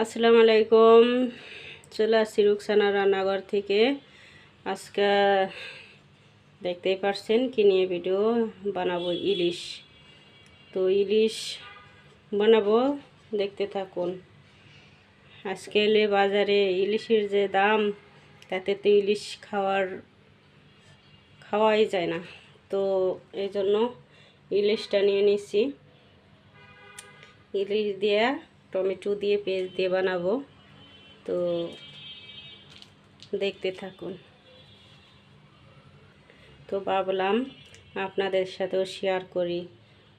আসসালামু আলাইকুম। চলে আসছি রুকসানা রান্নাঘর থেকে। আজকে দেখতেই পারছেন কি নিয়ে ভিডিও বানাবো, ইলিশ। তো ইলিশ বানাবো, দেখতে থাকুন। আজকে এলে বাজারে ইলিশের যে দাম, তাতে তো ইলিশ খাওয়াই যায় না। তো এই জন্য ইলিশটা নিয়ে নিচ্ছি। ইলিশ দিয়ে টমেটো দিয়ে পেঁয়াজ দিয়ে বানাবো। তো দেখতে থাকুন। তো ভাবলাম আপনাদের সাথেও শেয়ার করি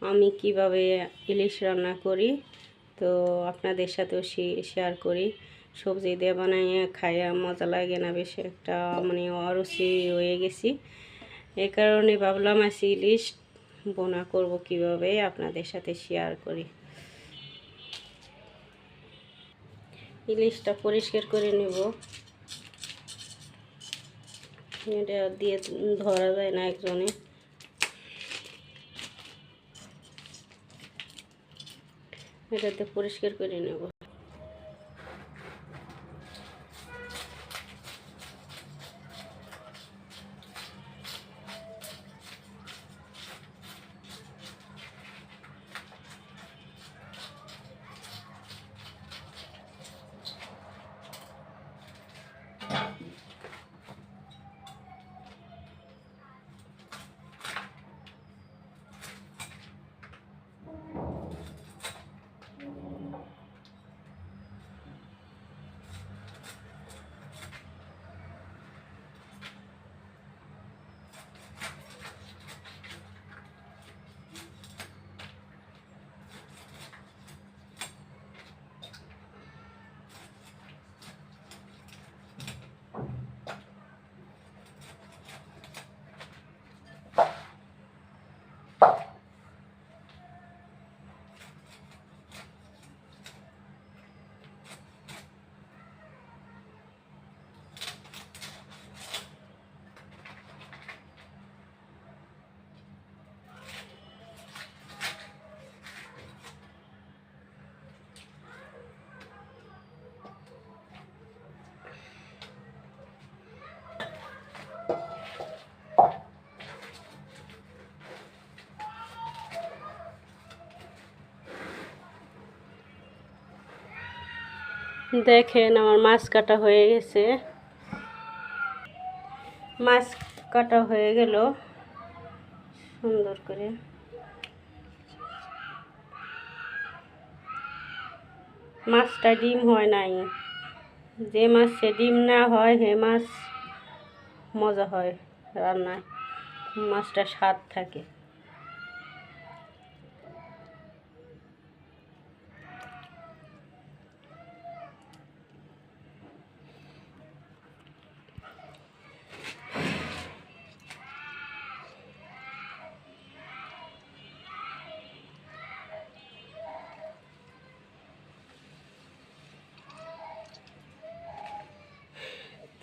আমি কিভাবে ইলিশ রান্না করি। তো আপনাদের সাথেও শেয়ার করি। সবজি দিয়ে বানাইয়ে খাইয়া মজা লাগে না, বেশি একটা মানে অরুচি হয়ে গেছি। এই কারণে ভাবলাম আজ ইলিশ বোনা করব কিভাবে, আপনাদের সাথে শেয়ার করি। ইলিশটা পরিষ্কার করে নেব। এটা দিয়ে ধরা যায় না একজনে। এটাতে পরিষ্কার করে নেব। দেখেন আমার মাছ কাটা হয়ে গেছে। মাছ কাটা হয়ে গেল সুন্দর করে। মাছটা ডিম হয় নাই। যে মাছে ডিম না হয় সে মাছ মজা হয় রান্নায়, মাছটা স্বাদ থাকে।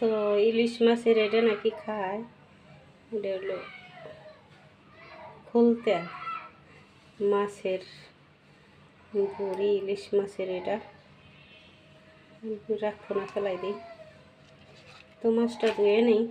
তো ইলিশ মাছের এটা নাকি খায়, এটা হলো খুলতে মাছের বড়ি। ইলিশ মাছের এটা রাখবো না, ফেলাই দিই। তো মাছটা ধুয়ে নেই।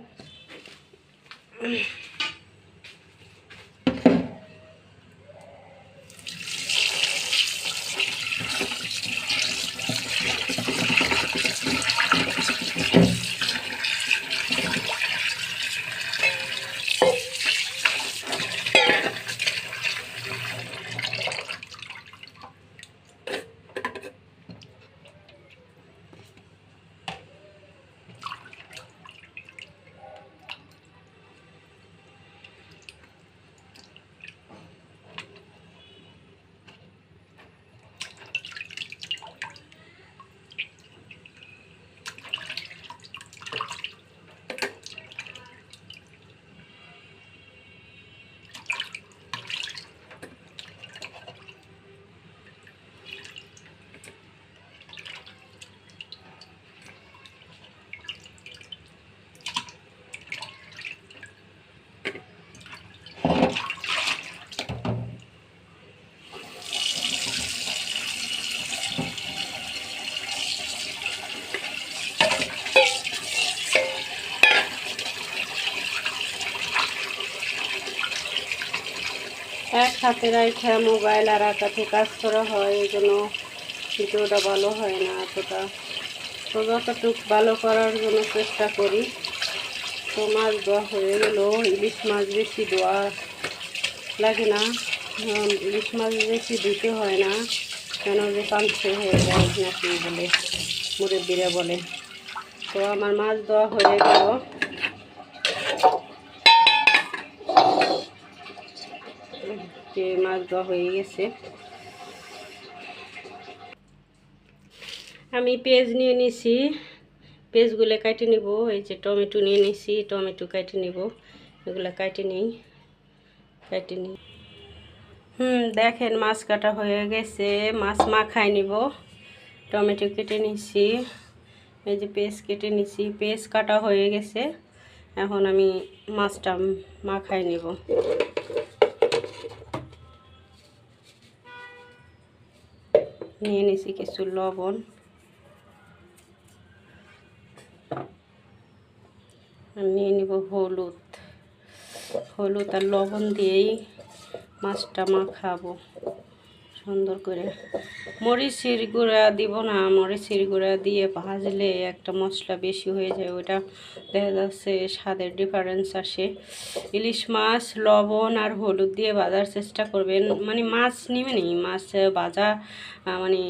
এক হাতে রাখা মোবাইল আর এক হাতে কাজ করা হয়, এই জন্য ভিডিওটা ভালো হয় না এতটা। তো যতটুকু ভালো করার জন্য চেষ্টা করি। তো মাছ দেওয়া হয়ে গেল। ইলিশ মাছ বেশি দেওয়া লাগে না, ইলিশ মাছ বেশি দিতে হয় না, কেন যে পাঞ্চে হয়ে যায় নাকি বলে মুরব্বিরা বলে। তো আমার মাছ দেওয়া হয়ে গেল। যে মাছ দেওয়া হয়ে গেছে, আমি পেঁয়াজ নিয়ে নিছি, পেঁয়াজগুলো কেটে নিব। এই যে টমেটো নিয়ে নিছি, টমেটো কেটে নিব, এগুলো কেটে নিই। দেখেন মাছ কাটা হয়ে গেছে, মাছ মাখাই নিব। টমেটো কেটে নিছি, এই যে পেঁয়াজ কেটে নিছি, পেঁয়াজ কাটা হয়ে গেছে। এখন আমি মাছটা মাখাই নিব। নিয়ে নিছি কিছু লবণ, আর নিয়ে নিব হলুদ আর লবণ দিয়েই মাছটা মাখাবো সুন্দর করে। মরিচের গুঁড়া দিব না, মরিচের গুঁড়া দিয়ে ভাজলে একটা মশলা বেশি হয়ে যায়, ওটা দেখা যাচ্ছে স্বাদের ডিফারেন্স আসে। ইলিশ মাছ লবণ আর হলুদ দিয়ে ভাজার চেষ্টা করবেন, মানে মাছ নেবেন, মাছ ভাজা মানে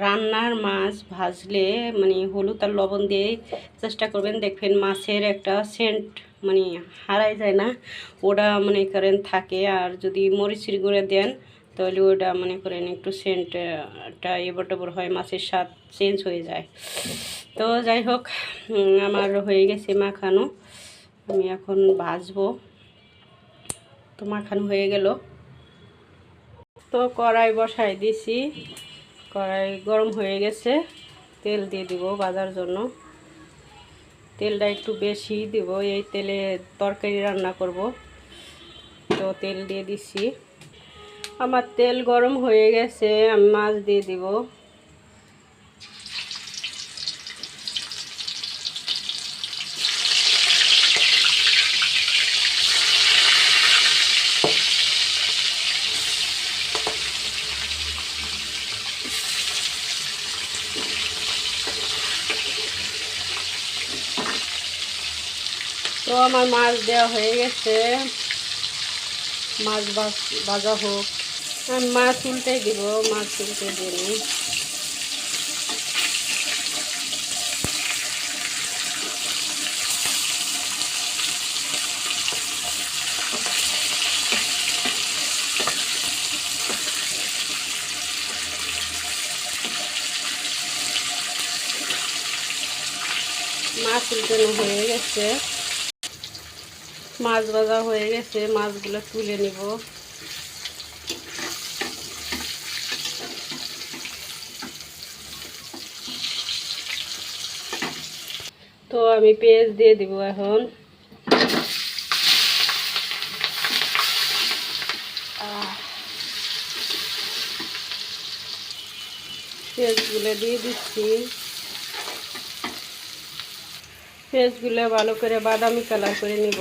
রান্নার মাছ ভাজলে মানে হলুদ আর লবণ দিয়ে চেষ্টা করবেন, দেখবেন মাছের একটা সেন্ট মানে হারাই যায় না, ওটা মনে করেন থাকে। আর যদি মরিচের গুঁড়া দেন তাহলে ওটা মনে করেন একটু সেন্টটা এবটবর হয়, মাছের স্বাদ চেঞ্জ হয়ে যায়। তো যাই হোক, আমার হয়ে গেছে মাখানো, আমি এখন ভাজবো। তো মাখানো হয়ে গেল। তো কড়াই বসাই দিছি, কড়াই গরম হয়ে গেছে, তেল দিয়ে দিব ভাজার জন্য। তেলটা একটু বেশি দিব, এই তেলে তরকারি রান্না করব। তো তেল দিয়ে দিছি, আমার তেল গরম হয়ে গেছে, আমি মাছ দিয়ে দিব। তো আমার মাছ দেওয়া হয়ে গেছে, মাছ ভাজা হোক। আমি মাছ উল্টে দিব, মাছ উল্টে দিই। মাছ উল্টানো হয়ে গেছে, মাছ ভাজা হয়ে গেছে, মাছগুলো তুলে নিব। তো আমি পেঁয়াজ দিয়ে দিব এখন। পেঁয়াজগুলো দিয়ে দিচ্ছি, পেঁয়াজগুলো ভালো করে বাদামি কালার করে নিব।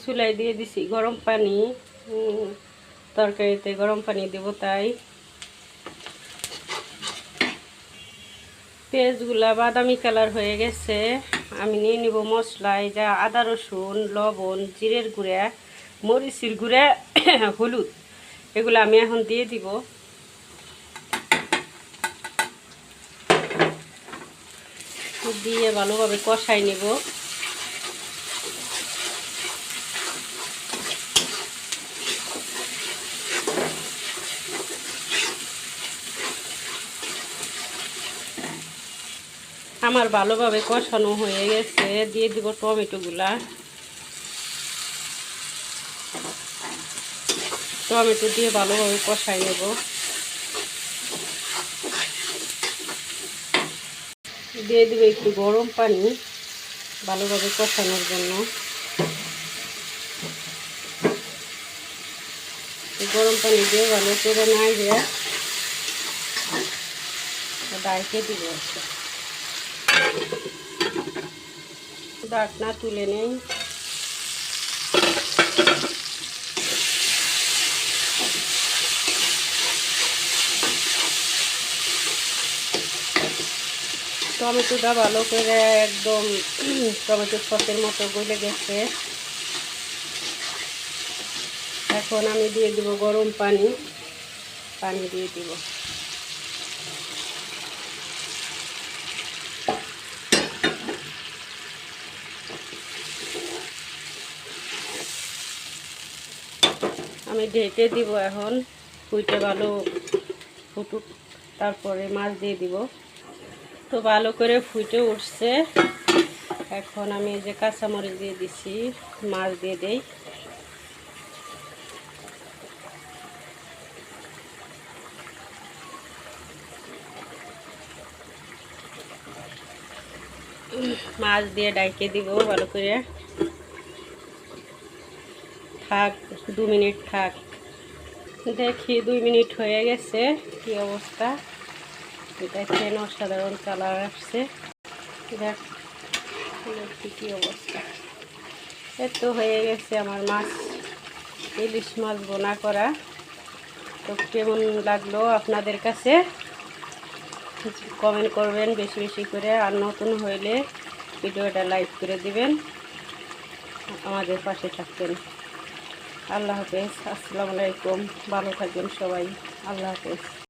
চুলায় দিয়ে দিছি গরম পানি, তরকারিতে গরম পানি দেব তাই। পেঁয়াজগুলা বাদামি কালার হয়ে গেছে, আমি নিয়ে নিব মশলা। এই যা আদা রসুন লবণ জিরের গুঁড়া মরিচের গুঁড়া হলুদ, এগুলো আমি এখন দিয়ে দিব। দিয়ে ভালোভাবে কষাই নেব। আমার ভালোভাবে কষানো হয়ে গেছে, দিয়ে দিব টমেটোগুলা। টমেটো দিয়ে ভালোভাবে কষাই নেব। দিয়ে দেবো একটু গরম পানি ভালোভাবে কষানোর জন্য। গরম পানি দিয়ে ভালো করে নাড়িয়ে ডাইকে দিব। ঢাকনা তুলে নেই। টমেটোটা ভালো করে একদম টমেটো সসের মতো গলে গেছে। এখন আমি দিয়ে দিব গরম পানি দিয়ে দিব। আমি ঢেকে দিব এখন, ফুটে ভালো ফুটুক, তারপরে মাছ দিয়ে দিব। তো ভালো করে ফুটে উঠছে। এখন আমি যে কাঁচামরিচ দিয়ে দিছি, মাছ দিয়ে দেই। মাছ দিয়ে ডাইকে দিব ভালো করে। থাক 2 মিনিট থাক। দেখি 2 মিনিট হয়ে গেছে। কি অবস্থা, দেখেন অসাধারণ কালার আসছে। দেখ কি অবস্থা। এত হয়ে গেছে আমার মাছ, ইলিশ মাছ বোনা করা। তো কেমন লাগলো আপনাদের কাছে কমেন্ট করবেন বেশি বেশি করে। আর নতুন হইলে ভিডিওটা লাইক করে দিবেন, আমাদের পাশে থাকবেন। আল্লাহ হাফেজ, আসসালামু আলাইকুম। ভালো থাকবেন সবাই। আল্লাহ হাফেজ।